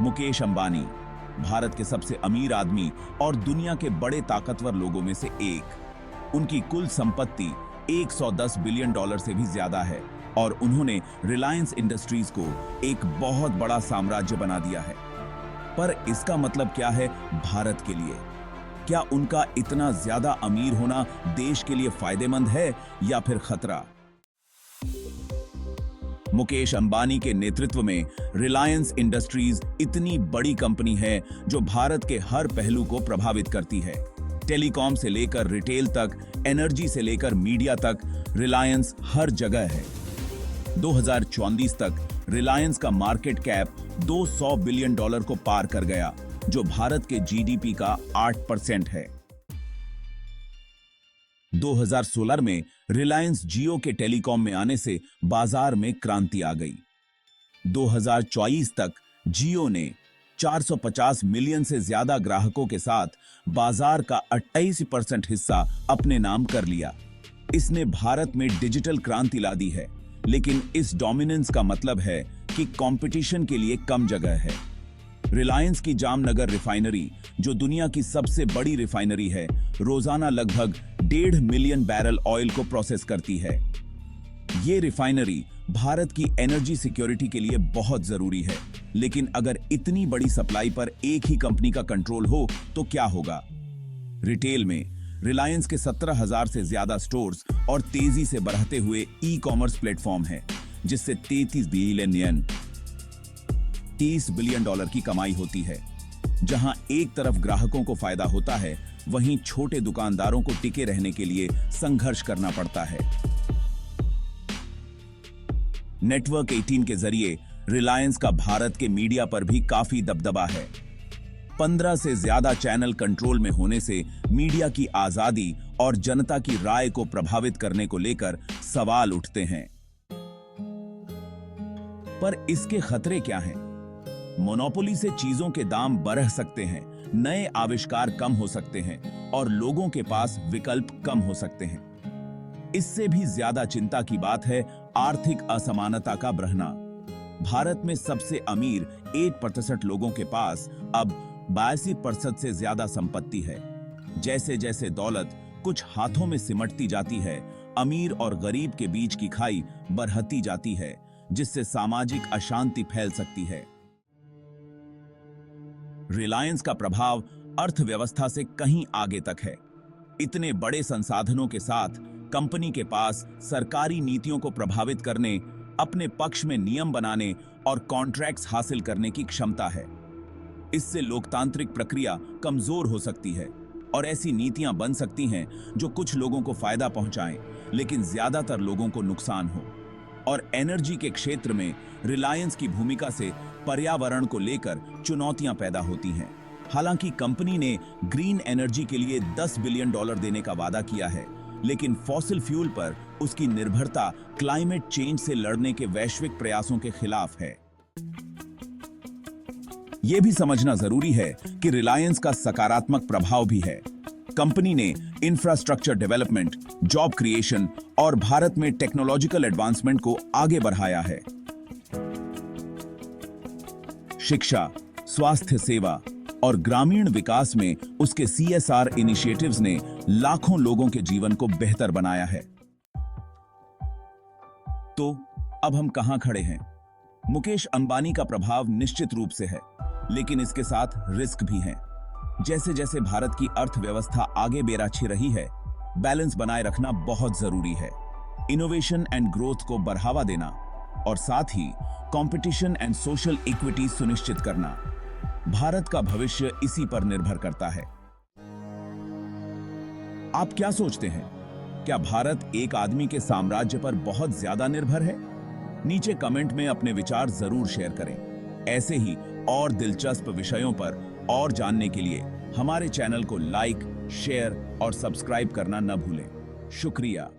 मुकेश अंबानी भारत के सबसे अमीर आदमी और दुनिया के बड़े ताकतवर लोगों में से एक। उनकी कुल संपत्ति 110 बिलियन डॉलर से भी ज्यादा है और उन्होंने रिलायंस इंडस्ट्रीज को एक बहुत बड़ा साम्राज्य बना दिया है। पर इसका मतलब क्या है भारत के लिए? क्या उनका इतना ज्यादा अमीर होना देश के लिए फायदेमंद है या फिर खतरा? मुकेश अंबानी के नेतृत्व में रिलायंस इंडस्ट्रीज इतनी बड़ी कंपनी है जो भारत के हर पहलू को प्रभावित करती है। टेलीकॉम से लेकर रिटेल तक, एनर्जी से लेकर मीडिया तक, रिलायंस हर जगह है। 2034 तक रिलायंस का मार्केट कैप 200 बिलियन डॉलर को पार कर गया, जो भारत के जीडीपी का 8% है। 2016 में रिलायंस जियो के टेलीकॉम में आने से बाजार में क्रांति आ गई। 2024 तक जियो ने 450 मिलियन से ज्यादा ग्राहकों के साथ बाजार का 28% हिस्सा अपने नाम कर लिया। इसने भारत में डिजिटल क्रांति ला दी है, लेकिन इस डोमिनेंस का मतलब है कि कंपटीशन के लिए कम जगह है। रिलायंस की जामनगर रिफाइनरी, जो दुनिया की सबसे बड़ी रिफाइनरी है, रोजाना लगभग 1.5 मिलियन बैरल ऑयल को प्रोसेस करती है। ये रिफाइनरी भारत की एनर्जी सिक्योरिटी के लिए बहुत जरूरी है, लेकिन अगर इतनी बड़ी सप्लाई पर एक ही कंपनी का कंट्रोल हो तो क्या होगा? रिटेल में रिलायंस के 17,000 से ज्यादा स्टोर्स और तेजी से बढ़ते हुए ई कॉमर्स प्लेटफॉर्म है, जिससे 33 बिलियन $30 बिलियन की कमाई होती है। जहां एक तरफ ग्राहकों को फायदा होता है, वहीं छोटे दुकानदारों को टिके रहने के लिए संघर्ष करना पड़ता है। नेटवर्क 18 के जरिए रिलायंस का भारत के मीडिया पर भी काफी दबदबा है। 15 से ज्यादा चैनल कंट्रोल में होने से मीडिया की आजादी और जनता की राय को प्रभावित करने को लेकर सवाल उठते हैं। पर इसके खतरे क्या हैं? मोनोपोली से चीजों के दाम बढ़ सकते हैं, नए आविष्कार कम हो सकते हैं और लोगों के पास विकल्प कम हो सकते हैं। इससे भी ज्यादा चिंता की बात है आर्थिक असमानता का बढ़ना। भारत में सबसे अमीर 8% लोगों के पास अब 82% से ज्यादा संपत्ति है। जैसे जैसे दौलत कुछ हाथों में सिमटती जाती है, अमीर और गरीब के बीच की खाई बढ़ती जाती है, जिससे सामाजिक अशांति फैल सकती है। रिलायंस का प्रभाव अर्थव्यवस्था से कहीं आगे तक है। इतने बड़े संसाधनों के साथ कंपनी के पास सरकारी नीतियों को प्रभावित करने, अपने पक्ष में नियम बनाने और कॉन्ट्रैक्ट्स हासिल करने की क्षमता है। इससे लोकतांत्रिक प्रक्रिया कमजोर हो सकती है और ऐसी नीतियां बन सकती हैं जो कुछ लोगों को फायदा पहुंचाएं, लेकिन ज्यादातर लोगों को नुकसान हो। और एनर्जी के क्षेत्र में रिलायंस की भूमिका से पर्यावरण को लेकर चुनौतियां पैदा होती हैं। हालांकि कंपनी ने ग्रीन एनर्जी के लिए $10 बिलियन देने का वादा किया है, लेकिन फॉसिल फ्यूल पर उसकी निर्भरता क्लाइमेट चेंज से लड़ने के वैश्विक प्रयासों के खिलाफ है। यह भी समझना जरूरी है कि रिलायंस का सकारात्मक प्रभाव भी है। कंपनी ने इंफ्रास्ट्रक्चर डेवलपमेंट, जॉब क्रिएशन और भारत में टेक्नोलॉजिकल एडवांसमेंट को आगे बढ़ाया है। शिक्षा, स्वास्थ्य सेवा और ग्रामीण विकास में उसके CSR इनिशिएटिव्स ने लाखों लोगों के जीवन को बेहतर बनाया है। तो अब हम कहां खड़े हैं? मुकेश अंबानी का प्रभाव निश्चित रूप से है, लेकिन इसके साथ रिस्क भी हैं। जैसे जैसे भारत की अर्थव्यवस्था आगे बेराछी रही है, बैलेंस बनाए रखना बहुत जरूरी है। इनोवेशन एंड ग्रोथ को बढ़ावा देना और साथ ही कंपटीशन एंड सोशल इक्विटी सुनिश्चित करना। भारत का भविष्य इसी पर निर्भर करता है। आप क्या सोचते हैं? क्या भारत एक आदमी के साम्राज्य पर बहुत ज्यादा निर्भर है? नीचे कमेंट में अपने विचार जरूर शेयर करें। ऐसे ही और दिलचस्प विषयों पर और जानने के लिए हमारे चैनल को लाइक, शेयर और सब्सक्राइब करना न भूलें। शुक्रिया।